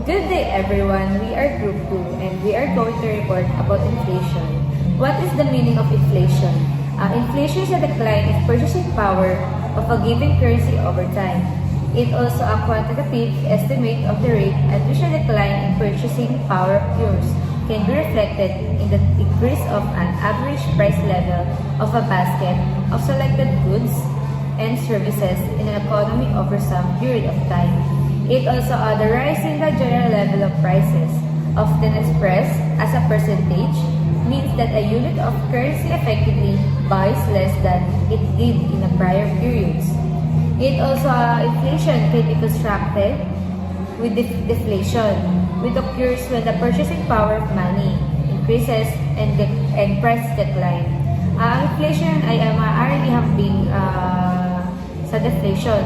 Good day everyone, we are Group 2 and we are going to report about inflation. What is the meaning of inflation? Inflation is a decline in purchasing power of a given currency over time. It also a quantitative estimate of the rate at which a decline in purchasing power occurs can be reflected in the increase of an average price level of a basket of selected goods and services in an economy over some period of time. It also the rise in the general level of prices, often expressed as a percentage, means that a unit of currency effectively buys less than it did in the prior periods. It also inflation can be constructed with deflation, which occurs when the purchasing power of money increases and prices decline. Inflation ay maaaring ihambing sa deflation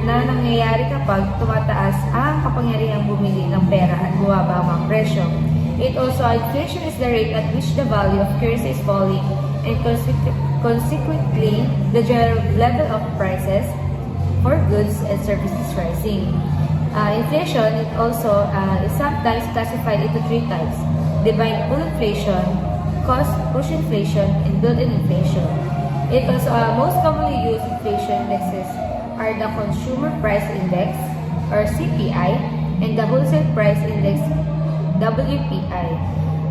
na nangyayari kapag tumataas ang kapangyarihang bumili ng pera at bumaba ang presyo. It also, inflation is the rate at which the value of currency is falling and consequently the general level of prices for goods and services rising. Inflation is also is sometimes classified into three types: demandful inflation, cost-push inflation, and built-in inflation. It also most commonly used inflation indexes are the Consumer Price Index or CPI and the Wholesale Price Index WPI.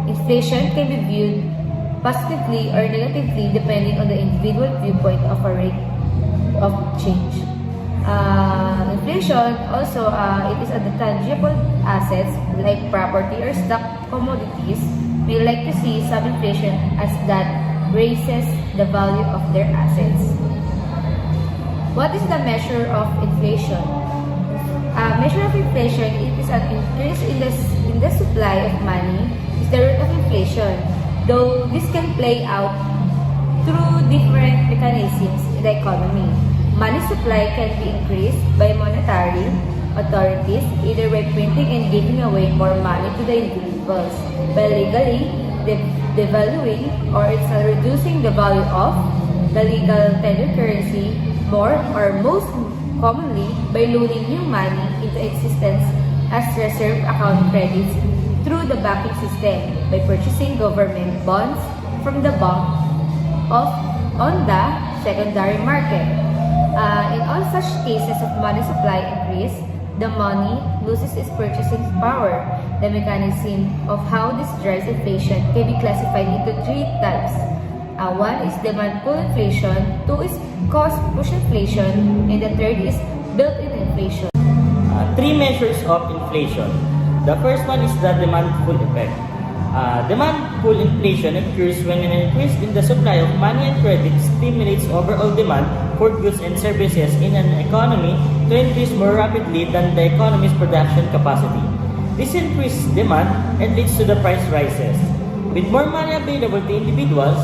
Inflation can be viewed positively or negatively depending on the individual viewpoint of a rate of change. Inflation also it is on the tangible assets like property or stock commodities. We like to see some inflation as that raises the value of their assets. What is the measure of inflation? Measure of inflation it is an increase in the supply of money is the root of inflation, though this can play out through different mechanisms in the economy. Money supply can be increased by monetary authorities either by printing and giving away more money to the individuals, by legally devaluing or reducing the value of the legal tender currency more or most commonly by loaning new money into existence as reserve account credits through the banking system by purchasing government bonds from the bank on the secondary market. In all such cases of money supply increase, the money loses its purchasing power. The mechanism of how this drives inflation can be classified into three types. One is demandful inflation, two is cost-push inflation, and the third is built-in inflation. Three measures of inflation. The first one is the demandful effect. Demandful inflation occurs when an increase in the supply of money and credit stimulates overall demand for goods and services in an economy to increase more rapidly than the economy's production capacity. This increased demand and leads to the price rises. With more money available to individuals,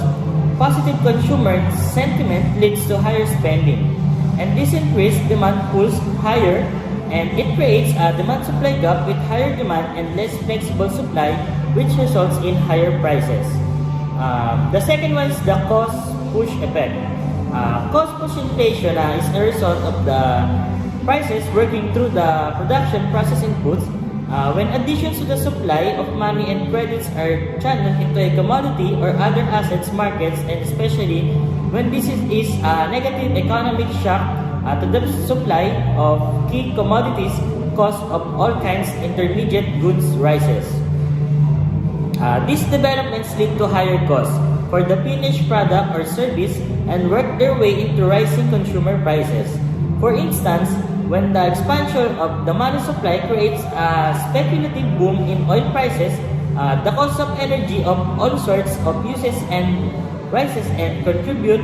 positive consumer sentiment leads to higher spending. And this increased demand pulls higher and it creates a demand-supply gap with higher demand and less flexible supply, which results in higher prices. The second one is the cost-push effect. Cost-push inflation is a result of the prices working through the production process inputs when additions to the supply of money and credits are channeled into a commodity or other assets markets, and especially when this is a negative economic shock to the supply of key commodities, cost of all kinds intermediate goods rises. These developments lead to higher costs for the finished product or service and work their way into rising consumer prices. For instance, when the expansion of the money supply creates a speculative boom in oil prices, the cost of energy of all sorts of uses and rises and contribute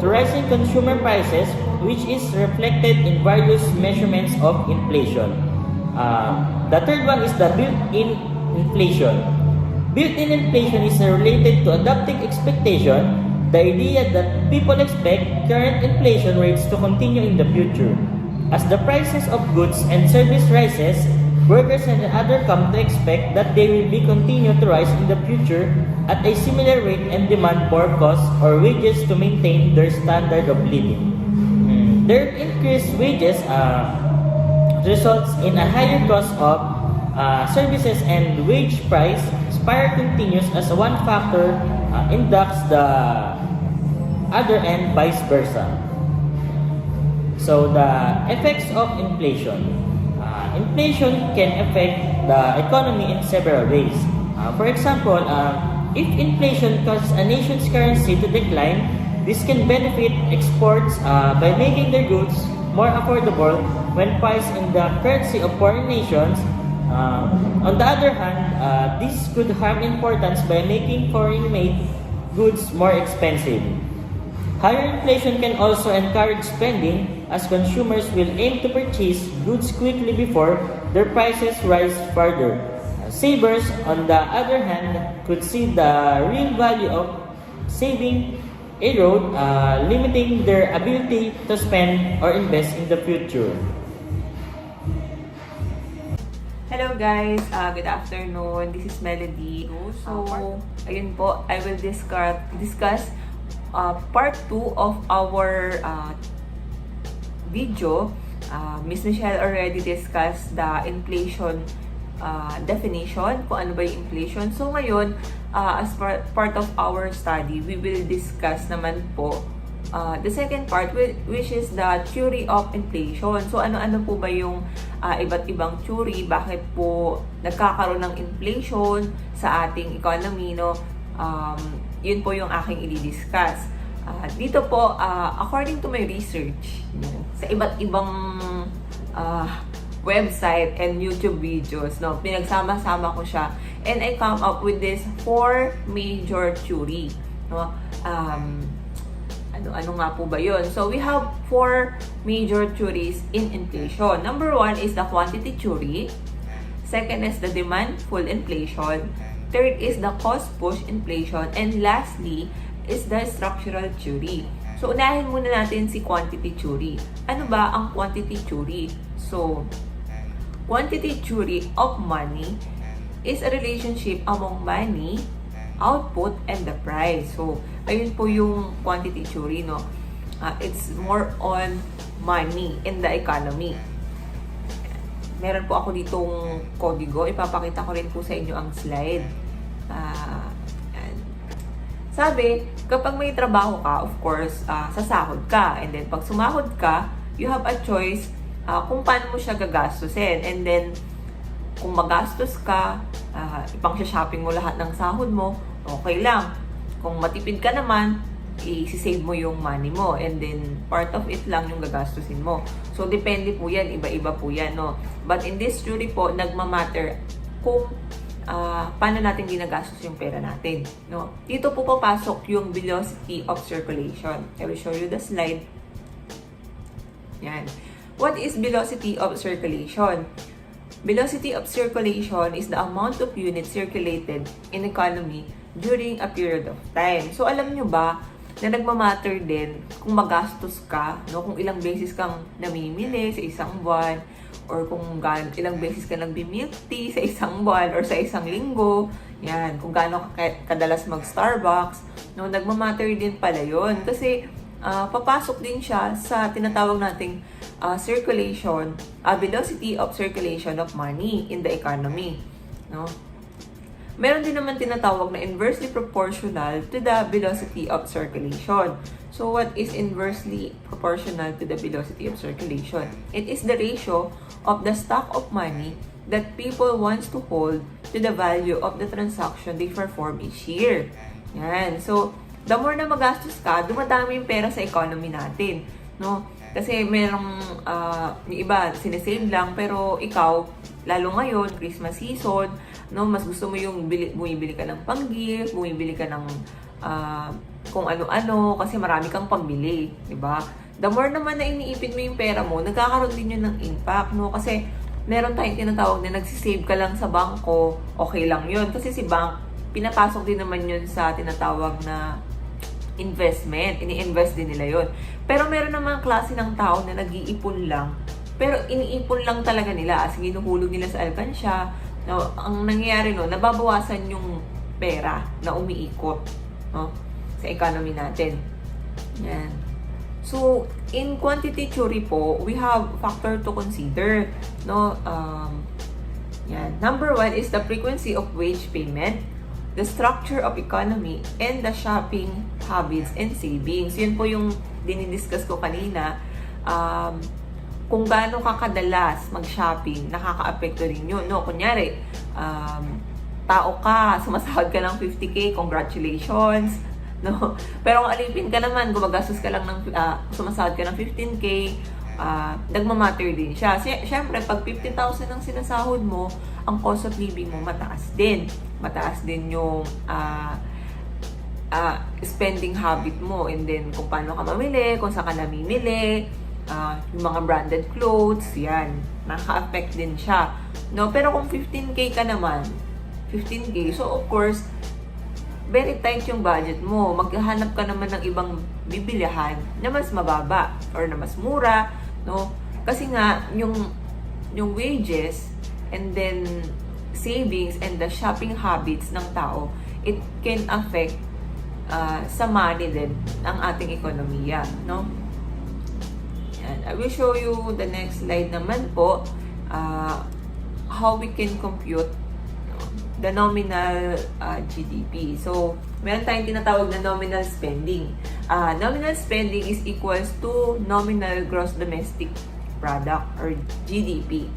to rising consumer prices, which is reflected in various measurements of inflation. The third one is the built-in inflation. Built-in inflation is related to adapting expectation, the idea that people expect current inflation rates to continue in the future. As the prices of goods and service rises, workers and others come to expect that they will be continue to rise in the future at a similar rate and demand more costs or wages to maintain their standard of living. Their increased wages results in a higher cost of services and wage price spiral continues as one factor inducts the other and vice versa. So the effects of inflation. Inflation can affect the economy in several ways. For example, if inflation causes a nation's currency to decline, this can benefit exports by making their goods more affordable when priced in the currency of foreign nations. On the other hand, this could harm importance by making foreign-made goods more expensive. Higher inflation can also encourage spending as consumers will aim to purchase goods quickly before their prices rise further. Savers, on the other hand, could see the real value of saving erode, limiting their ability to spend or invest in the future. Hello guys, good afternoon. This is Melody. So, ayun po, I will discuss part 2 of our video. Miss Michelle already discussed the inflation definition, kung ano ba yung inflation. So ngayon, as part of our study, we will discuss naman po the second part, which is the theory of inflation. So ano-ano po ba yung iba't ibang theory, bakit po nagkakaroon ng inflation sa ating economy, no? Yun po yung aking i-discuss. Dito po, according to my research, sa iba't ibang website and YouTube videos, no, pinagsama-sama ko siya, and I come up with this 4 major theory, no? Ano nga po ba yun? So, we have 4 major theories in inflation. Number 1 is the quantity theory. Second is the demandful inflation. Third is the cost-push inflation. And lastly is the structural theory. So, unahin muna natin si quantity theory. Ano ba ang quantity theory? So, quantity theory of money is a relationship among money, output, and the price. So, ayun po yung quantity theory, no? It's more on money in the economy. Meron po ako ditong kodigo. Ipapakita ko rin po sa inyo ang slide. Sabi, kapag may trabaho ka, of course, sasahod ka. And then, pag sumahod ka, you have a choice kung paano mo siya gagastusin. And then, kung magastos ka, ipang-shopping mo lahat ng sahod mo, okay lang. Kung matipid ka naman, i-save mo yung money mo. And then, part of it lang yung gagastusin mo. So, depende po yan. Iba-iba po yan, no? But in this theory po, nagmamatter kung paano natin ginagastos yung pera natin, no? Dito po papasok yung velocity of circulation. I will show you the slide. Yan. What is velocity of circulation? Velocity of circulation is the amount of units circulated in economy during a period of time. So, alam nyo ba na nagmamatter din kung magastos ka, no? Kung ilang beses kang namimili sa isang buwan, or kung ilang beses ka nag-milk tea sa isang buwan or sa isang linggo. Yan, kung gaano kadalas mag-Starbucks, no? Nagmamatter din pala yun. Kasi, papasok din siya sa tinatawag nating circulation, velocity of circulation of money in the economy, no? Meron din naman tinatawag na inversely proportional to the velocity of circulation. So, what is inversely proportional to the velocity of circulation? It is the ratio of the stock of money that people wants to hold to the value of the transaction they perform each year. Yan. So, the more na magastos ka, dumadami yung pera sa economy natin, no? Kasi merong yung iba sinesave lang, pero ikaw, lalo ngayon, Christmas season, no, mas gusto mo yung bumibili ka ng pang-gift, bumibili ka ng kung ano-ano, kasi marami kang pagbili, di ba? The more naman na iniipit mo yung pera mo, nagkakaroon din yun ng impact, no? Kasi meron tayong tinatawag na nagsisave ka lang sa bangko, okay lang yun. Kasi si bank, pinapasok din naman yun sa tinatawag na investment. Ini-invest din nila yun. Pero meron naman klase ng tao na nag-iipon lang. Pero iniipon lang talaga nila. As ginuhulog nila sa alkansya. No, ang nangyayari no, nababawasan yung pera na umiikot, no, sa economy natin. Yan. So, in quantity theory po, we have factor to consider, no? Yan. Number 1 is the frequency of wage payment, the structure of economy, and the shopping habits and savings. Yun po yung dinidiscuss ko kanina. Kung gaano ka kadalas mag-shopping, nakaka-apekto rin yun. No? Kunyari, tao ka, sumasahod ka ng 50K, congratulations. No? Pero kung alipin ka naman, gumagastos ka lang ng, sumasahod ka ng 15K, nagmamatter din siya. Siyempre, pag 50,000 ang sinasahod mo, ang cost of living mo mataas din. Mataas din yung spending habit mo, and then kung paano ka mamili, kung saan ka namimili, yung mga branded clothes, yan, nakaka-affect din siya. No? Pero kung 15K ka naman, 15K, so of course, very tight yung budget mo. Maghahanap ka naman ng ibang bibilihan na mas mababa or na mas mura, no? Kasi nga, yung wages and then savings and the shopping habits ng tao, it can affect sa money din ng ating ekonomiya, no? Yan. I will show you the next slide naman po, how we can compute the nominal GDP. So, meron tayong tinatawag na nominal spending. Nominal spending is equals to nominal gross domestic product or GDP.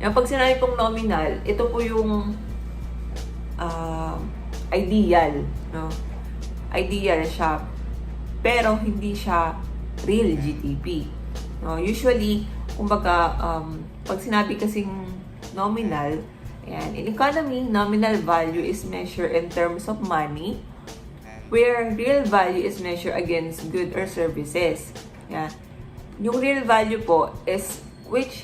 Yan. Pag sinabi pong nominal, ito po yung ideal, no? Ideal siya, pero hindi siya real GDP. No? Usually, kumbaga, pag sinabi kasing nominal, ayan, in economy, nominal value is measured in terms of money, where real value is measured against goods or services. Ayan. Yung real value po is which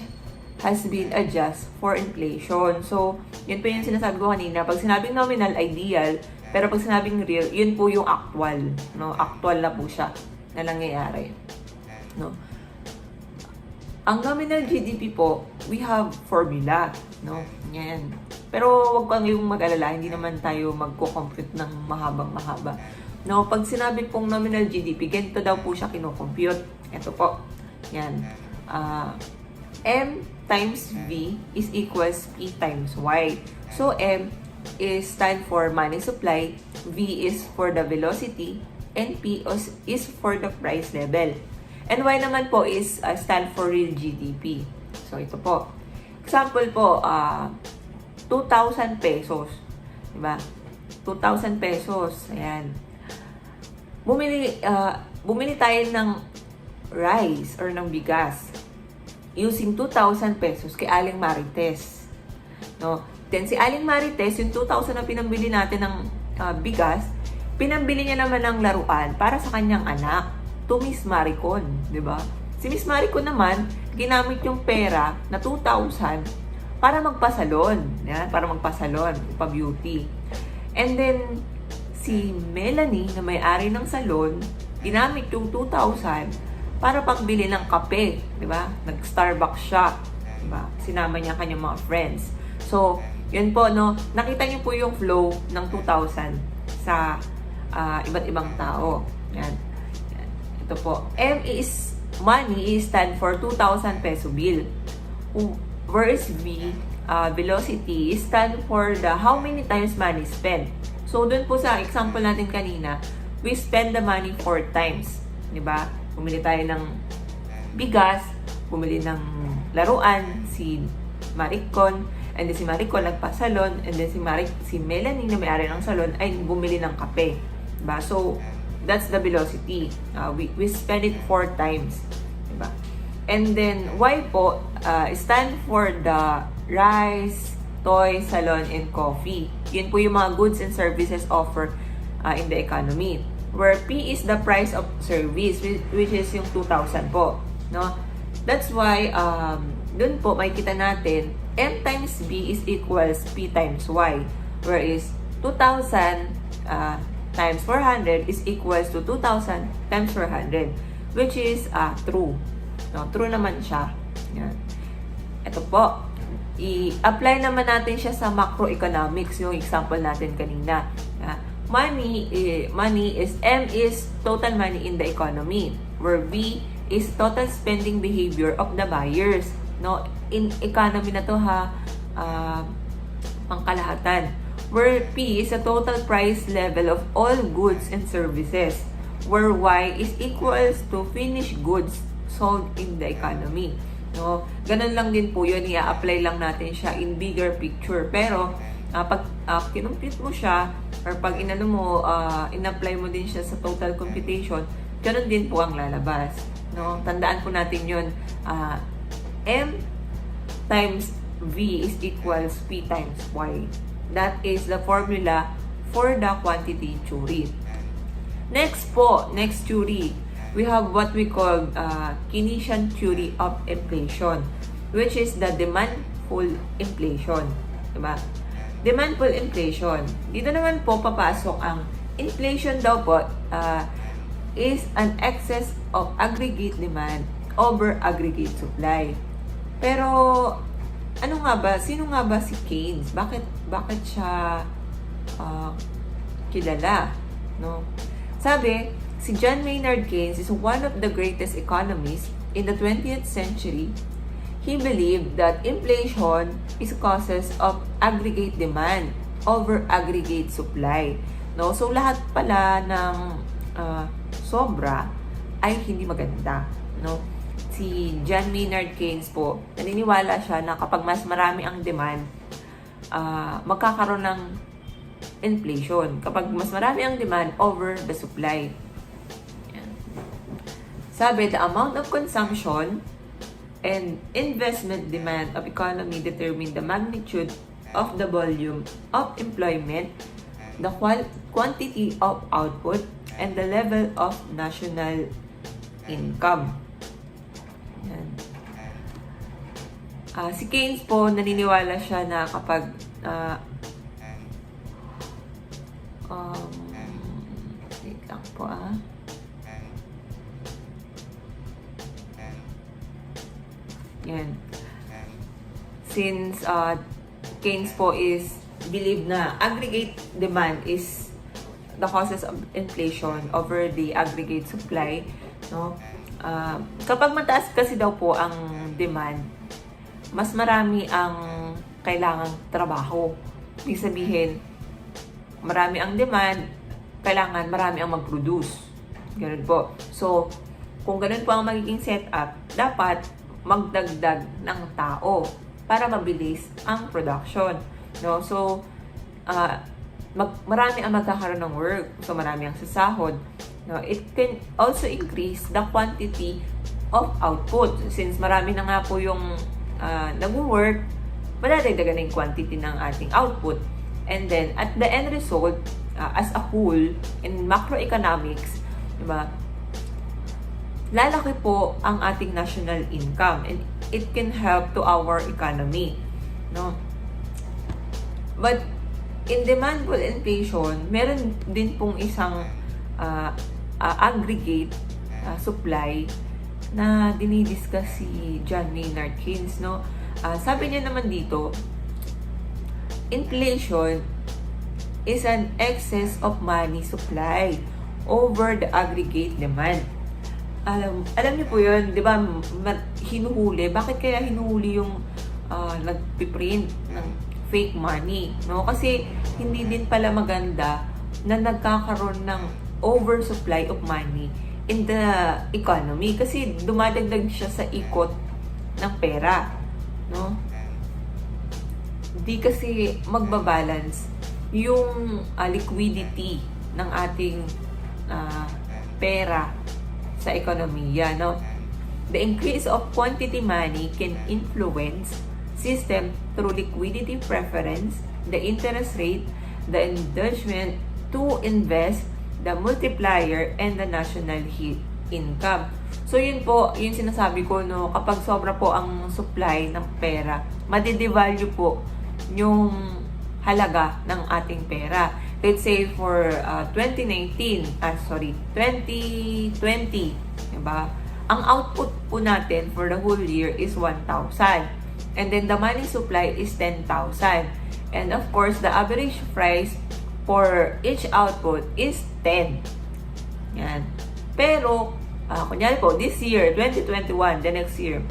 has been adjusted for inflation. So, yun po yung sinasabi ko kanina. Pag sinabing nominal, ideal, pero pag sinabing real, yun po yung actual. No? Actual na po siya na nangyayari. No? Ang nominal GDP po, we have formula, no? Yan. Pero wag kang yung mag-alala, hindi naman tayo magko-compute ng mahabang-mahaba. No, pag sinabi pong nominal GDP, ganito daw po siya kino-compute. Ito po. Yan. M times V is equals P times Y. So, M is stand for money supply, V is for the velocity, and P is for the price level. And Y naman po is stand for real GDP. So, ito po. Example po, 2,000 pesos. Diba? 2,000 pesos. Ayan. Bumili tayo ng rice or ng bigas using 2,000 pesos kay Aling Marites. No? Then, si Aling Marites, yung 2,000 na pinambili natin ng bigas, pinambili niya naman ng laruan para sa kanyang anak, to Miss Maricon, di ba? Si Miss Maricon naman, ginamit yung pera na 2,000 para magpasalon, yan, para magpasalon, pa-beauty. And then, si Melanie, na may-ari ng salon, ginamit yung 2,000 para pagbili ng kape, di ba? Nag-Starbucks siya, di ba? Sinama niya kanyang mga friends. So, yun po, no? Nakita niyo po yung flow ng 2,000 sa iba't ibang tao. Yan. Ito po. M is money is stand for 2,000 peso bill. Whereas V, velocity, is stand for the how many times money spent. So, dun po sa example natin kanina, we spend the money 4 times. Diba? Bumili tayo ng bigas, bumili ng laruan, si Maricon, and then si Maricon nagpasalon, and then si Melanie na may-ari ng salon ay bumili ng kape. Diba? So, that's the velocity. We spend it 4 times. Diba? And then, Y po, stand for the rice, toy, salon, and coffee. Yun po yung mga goods and services offered in the economy. Where P is the price of service, which is yung 2,000 po. No? That's why, dun po, makikita natin, M times B is equals P times Y. Whereas, 2,000 times 400 is equals to 2,000 times 400, which is true. No, true naman siya. Yan. Ito po. I-apply naman natin siya sa macroeconomics, yung example natin kanina. Money is M is total money in the economy, where V is total spending behavior of the buyers. No, in economy na to ha, pangkalahatan. Where P is the total price level of all goods and services. Where Y is equals to finished goods sold in the economy. No? Ganun lang din po yun. I-apply lang natin siya in bigger picture. Pero, pag kinumpute mo siya, or pag inano mo, in-apply mo din siya sa total computation, ganun din po ang lalabas. No? Tandaan po natin yun. M times V is equals P times Y. That is the formula for the quantity theory. Next po, next theory, we have what we call Keynesian theory of inflation, which is the demandful inflation. Diba? Demandful inflation. Dito naman po papasok ang inflation daw po is an excess of aggregate demand over aggregate supply. Pero ano nga ba? Sino nga ba si Keynes? Bakit siya kilala? No? Sabi, si John Maynard Keynes is one of the greatest economists in the 20th century. He believed that inflation is causes of aggregate demand over aggregate supply. No? So lahat pala ng sobra ay hindi maganda. No? Si John Maynard Keynes po, naniniwala siya na kapag mas marami ang demand, magkakaroon ng inflation. Kapag mas marami ang demand over the supply. Yan. Sabi, the amount of consumption and investment demand of economy determine the magnitude of the volume of employment, the quantity of output, and the level of national income. Yan. Si Keynes po, naniniwala siya na kapag wait lang po yan. Since Keynes po is believe na aggregate demand is the causes of inflation over the aggregate supply, no? Kapag mataas kasi daw po ang demand, mas marami ang kailangang trabaho. Ibig sabihin, marami ang demand, kailangan marami ang mag-produce. Ganun po. So, kung ganun po ang magiging setup, dapat magdagdag ng tao para mabilis ang production. No? So, marami ang magkakaroon ng work. So, marami ang sasahod. No? It can also increase the quantity of output. Since marami na nga po yung nag-work, madadagdagan na yung quantity ng ating output. And then, at the end result, as a whole, in macroeconomics, diba, lalaki po ang ating national income and it can help to our economy. No? But, in demandful inflation, meron din pong isang aggregate supply na dinidiscuss si John Maynard Keynes, no? Sabi niya naman dito, inflation is an excess of money supply over the aggregate demand. Alam niyo po yun, di ba, hinuhuli. Bakit kaya hinuhuli yung nagpiprint ng fake money? No? Kasi hindi din pala maganda na nagkakaroon ng oversupply of money in the economy. Kasi dumadagdag siya sa ikot ng pera. No? Di kasi magbabalance yung liquidity ng ating pera sa ekonomiya, no? The increase of quantity money can influence system through liquidity preference, the interest rate, the encouragement to invest, the multiplier, and the national income. So, yun po, yung sinasabi ko, no, kapag sobra po ang supply ng pera, madidevalue po yung halaga ng ating pera. Let's say for 2020, diba? Ang output po natin for the whole year is 1,000. And then the money supply is 10,000. And of course, the average price for each output is 10. Yan. Pero, kunyari po, this year, 2021, the next year,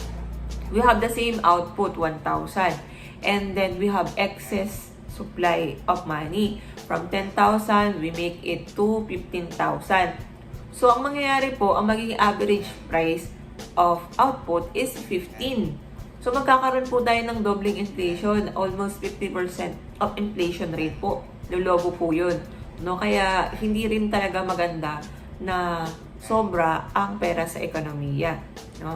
We have the same output, 1,000. And then we have excess supply of money. From 10,000, we make it to 15,000. So, ang mangyayari po, ang magiging average price of output is 15. So, magkakaroon po tayo ng doubling inflation, almost 50% of inflation rate po. Lulobo po yun. No? Kaya, hindi rin talaga maganda na sobra ang pera sa ekonomiya. No?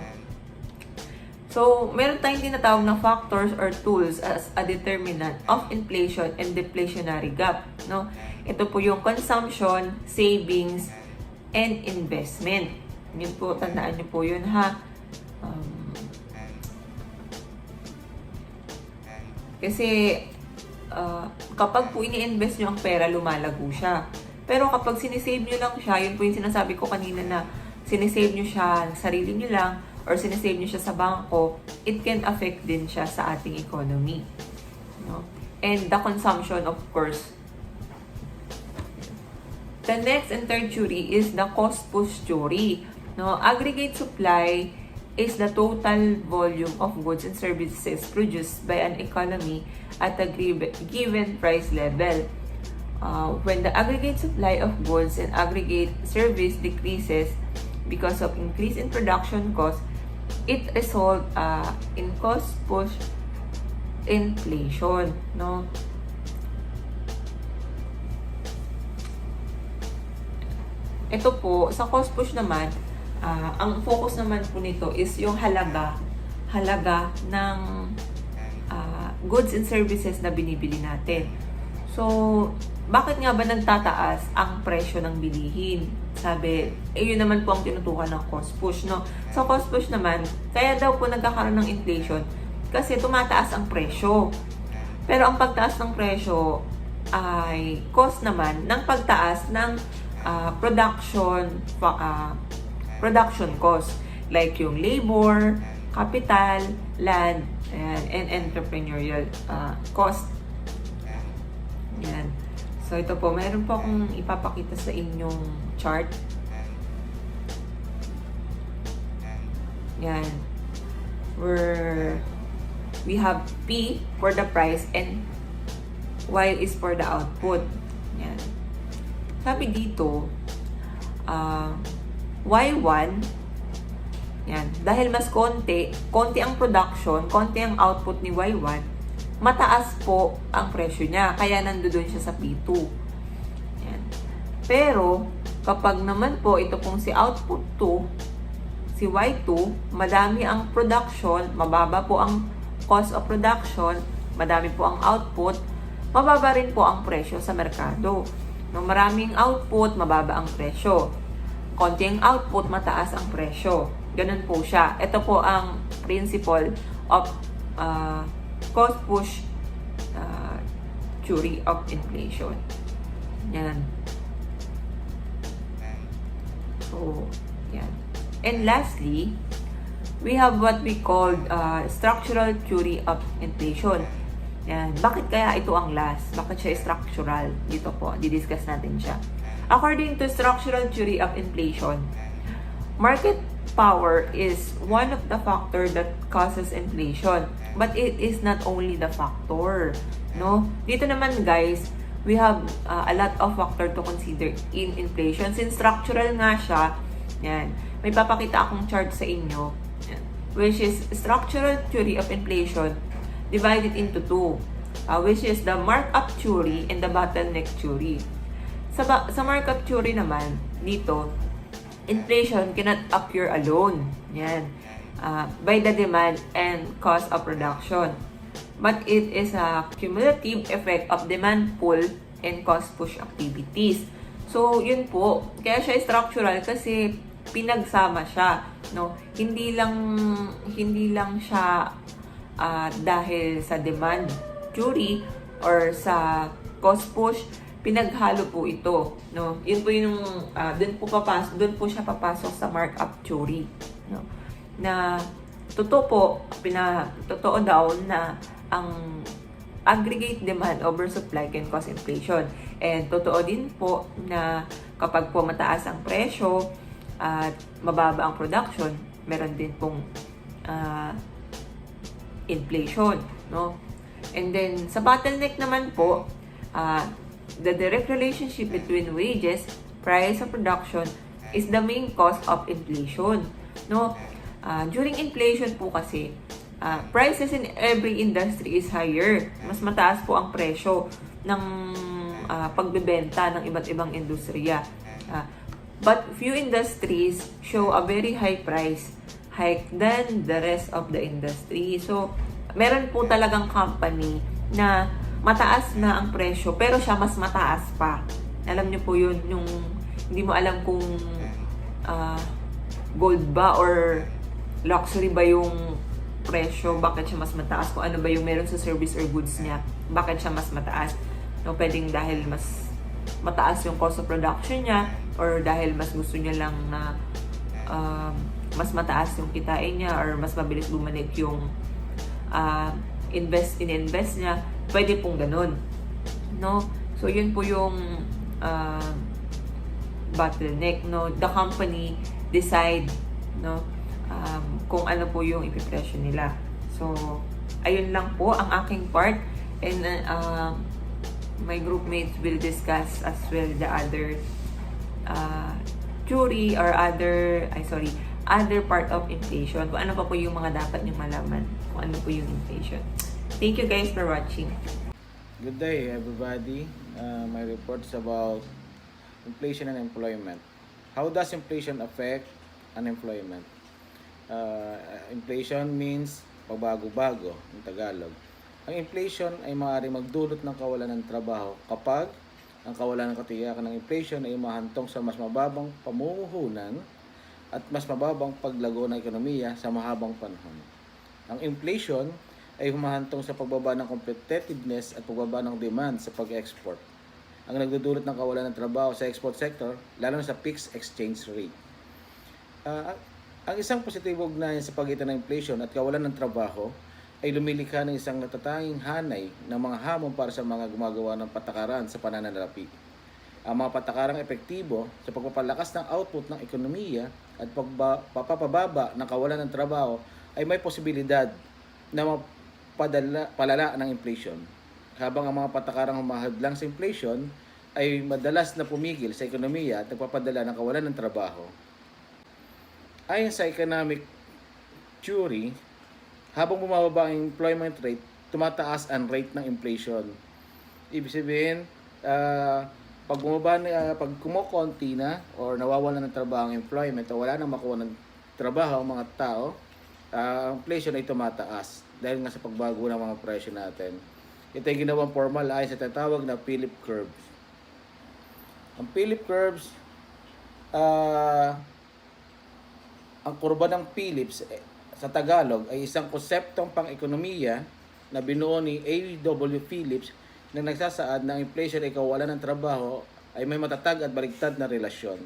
So, meron tayong tinatawag na factors or tools as a determinant of inflation and deflationary gap. No? Ito po yung consumption, savings, and investment. Yun po, tandaan nyo po yun ha. Kasi, kapag po ini-invest nyo ang pera, lumalago siya. Pero kapag sinisave nyo lang siya, yun po yung sinasabi ko kanina na sinisave nyo siya, sarili nyo lang, or sinisave nyo siya sa bangko, it can affect din siya sa ating economy. No? And the consumption, of course. The next and third theory is the cost push theory. No? Aggregate supply is the total volume of goods and services produced by an economy at a given price level. When the aggregate supply of goods and aggregate service decreases because of increase in production cost, it results in cost push inflation. No? Ito po, sa cost push naman, ang focus naman po nito is yung halaga ng goods and services na binibili natin. So, bakit nga ba nagtataas ang presyo ng bilihin? Sabi, yun naman po ang tinutukan ng cost push, no? Sa cost push naman, kaya daw po nagkakaroon ng inflation kasi tumataas ang presyo. Pero ang pagtaas ng presyo ay cost naman ng pagtaas ng production cost, like yung labor, capital, land, and entrepreneurial cost. Yan. So, ito po, meron po akong ipapakita sa inyong chart. Yan. Where we have P for the price and Y is for the output. Yan. Sabi dito, Y1, yan, dahil mas konti ang production, konti ang output ni Y1, mataas po ang presyo niya, kaya nandoon siya sa P2. Yan. Pero, kapag naman po ito pong si output 2, si Y2, madami ang production, mababa po ang cost of production, madami po ang output, mababa rin po ang presyo sa merkado. No, maraming output, mababa ang presyo. Konti ang output, mataas ang presyo. Ganun po siya. Ito po ang principle of cost push theory of inflation. Yan. So, yan. And lastly, we have what we call structural theory of inflation. Yan. Bakit kaya ito ang last? Bakit siya structural? Dito po, didiscuss natin siya. According to structural theory of inflation, market power is one of the factors that causes inflation. But it is not only the factor. No? Dito naman guys, we have a lot of factor to consider in inflation. Since structural nga siya, yan, may papakita akong chart sa inyo, yan, which is structural theory of inflation divided into two, which is the markup theory and the bottleneck theory. Sa markup theory naman, dito, inflation cannot occur alone. Yan. By the demand and cost of production. But it is a cumulative effect of demand pull and cost push activities. So, yun po. Kaya siya structural kasi pinagsama siya. No? Hindi lang siya dahil sa demand theory or sa cost push, pinaghalo po ito, no? Yun po yung doon po siya papasok sa markup theory, no? Na totoo daw na ang aggregate demand over supply can cause inflation. And totoo din po na kapag po mataas ang presyo at mababa ang production, meron din pong inflation, no? And then, sa bottleneck naman po, the direct relationship between wages, price of production, is the main cause of inflation, no? During inflation po kasi, prices in every industry is higher. Mas mataas po ang presyo ng pagbebenta ng iba't ibang industriya. But few industries show a very high price hike than the rest of the industry. So, meron po talagang company na mataas na ang presyo pero siya mas mataas pa. Alam niyo po yun, yung hindi mo alam kung gold ba or luxury ba yung presyo, bakit siya mas mataas, kung ano ba yung meron sa service or goods niya, bakit siya mas mataas. No, pwedeng dahil mas mataas yung cost of production niya or dahil mas gusto niya lang na mas mataas yung kitain niya or mas mabilis bumalik yung invest niya. Pwede pong ganun. No? So, yun po yung bottleneck. No? The company decide, no, kung ano po yung ipipresyo nila. So, ayun lang po ang aking part. And my groupmates will discuss as well the other theory or other part of inflation. Kung ano pa po yung mga dapat nyo malaman. Kung ano po yung inflation. Thank you guys for watching. Good day, everybody. My report is about inflation and employment. How does inflation affect unemployment? Inflation means pagbago-bago in Tagalog. Ang inflation ay maaaring magdulot ng kawalan ng trabaho kapag ang kawalan ng katiyakan ng inflation ay mahantong sa mas mababang pamumuhunan at mas mababang paglago ng ekonomiya sa mahabang panahon. Ang inflation ay humahantong sa pagbaba ng competitiveness at pagbaba ng demand sa pag-export. Ang nagdudulot ng kawalan ng trabaho sa export sector, lalo na sa fixed exchange rate. Ang isang positibong ugnayan sa pagitan ng inflation at kawalan ng trabaho ay lumilikha ng isang natatanging hanay ng mga hamon para sa mga gumagawa ng patakaran sa pananalapi. Ang mga patakarang epektibo sa pagpapalakas ng output ng ekonomiya at pagpapababa ng kawalan ng trabaho ay may posibilidad na palala ng inflation. Habang ang mga patakarang humahadlang sa inflation ay madalas na pumigil sa ekonomiya at nagpapadala ng kawalan ng trabaho. Ayon sa economic theory, habang bumababa ang employment rate, tumataas ang rate ng inflation. Ibig sabihin, pag kumukonti na or nawawala ng trabaho ang employment o wala nang makuha ng trabaho ang mga tao, ang inflation ay tumataas dahil nga sa pagbago ng mga presyo natin. Ito ay ginawang formal ayon sa tinatawag na Philip curves. Ang Philip curves, ang kurba ng Phillips sa Tagalog ay isang konseptong pang-ekonomiya na binuo ni A.W. Phillips na nagsasaad na ang inflation ay kawalan ng trabaho ay may matatag at baligtad na relasyon.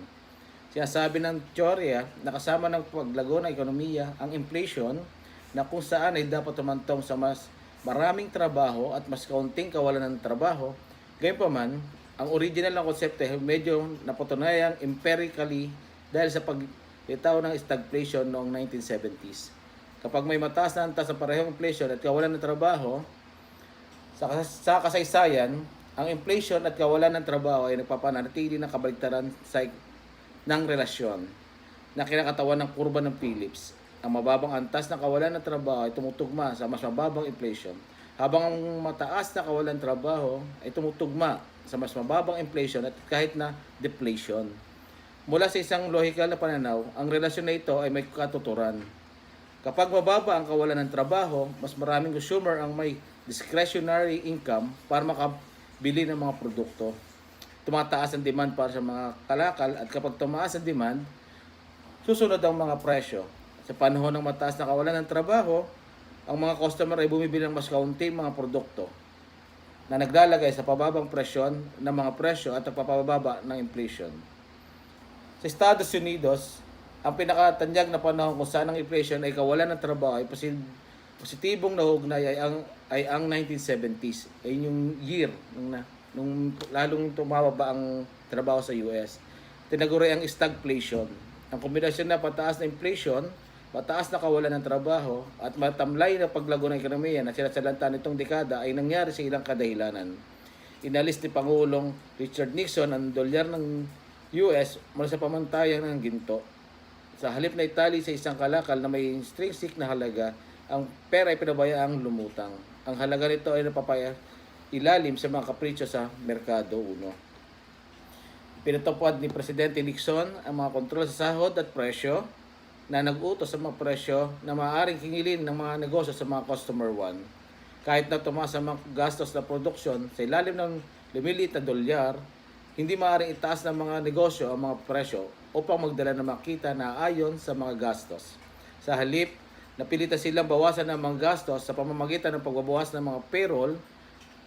Sinasabi ng teorya na kasama ng paglago ng ekonomiya ang inflation na kung saan ay dapat tumantong sa mas maraming trabaho at mas kaunting kawalan ng trabaho. Gayunpaman, ang original na konsepto ay medyo napatunayang empirically dahil sa paglitaw ng stagflation noong 1970s. Kapag may mataas na antas ng parehong inflation at kawalan ng trabaho, sa kasaysayan, ang inflation at kawalan ng trabaho ay nagpapanatili ng kabaligtaran ng relasyon na kinakatawan ng kurba ng Phillips. Ang mababang antas ng kawalan ng trabaho ay tumutugma sa mas mababang inflation, habang ang mataas na kawalan ng trabaho ay tumutugma sa mas mababang inflation at kahit na deflation. Mula sa isang lohikal na pananaw, ang relasyon na ito ay may katuturan. Kapag mababa ang kawalan ng trabaho, mas maraming consumer ang may discretionary income para makabili ng mga produkto. Tumataas ang demand para sa mga kalakal at kapag tumaas ang demand, susunod ang mga presyo. Sa panahon ng mataas na kawalan ng trabaho, ang mga customer ay bumibili ng mas kaunting mga produkto na naglalagay sa pababang presyon ng mga presyo at pagpapababa ng inflation. Sa Estados Unidos, ang pinakatanyag na panahon kung saan ang inflation ay kawalan ng trabaho ay positibong nahugnay ay ang 1970s. Ay yung year nung lalong tumababa ang trabaho sa US. Tinaguri ang stagflation. Ang kombinasyon na pataas na inflation Mataas na kawalan ng trabaho at matamlay na paglago ng ekonomiya na sinasalanta nitong dekada ay nangyari sa ilang kadahilanan. Inalis ni Pangulong Richard Nixon ang dolyar ng US mula sa pamantayan ng ginto. Sa halip na itali sa isang kalakal na may intrinsic na halaga, ang pera ay pinabayaang lumutang. Ang halaga nito ay napapailalim sa mga kapritsyo sa merkado. Uno, pinatupad ni Presidente Nixon ang mga kontrol sa sahod at presyo na nag-utos sa mga presyo na maaaring kingilin ng mga negosyo sa mga customer one. Kahit na tumaas ang mga gastos na produksyon sa ilalim ng lumiliit na dolyar, hindi maaaring itaas ng mga negosyo ang mga presyo upang magdala ng makita na ayon sa mga gastos. Sa halip, napilitan silang bawasan ang mga gastos sa pamamagitan ng pagbabawas ng mga payroll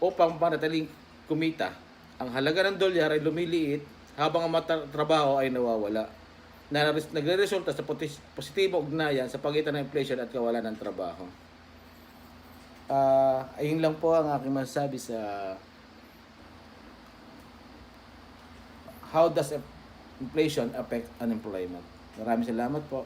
upang panatiling kumita. Ang halaga ng dolyar ay lumiliit habang ang trabaho ay nawawala, na nagre-resulta sa positibong ugnayan sa pagitan ng inflation at kawalan ng trabaho. Ayun lang po ang aking masasabi sa how does inflation affect unemployment. Maraming salamat po.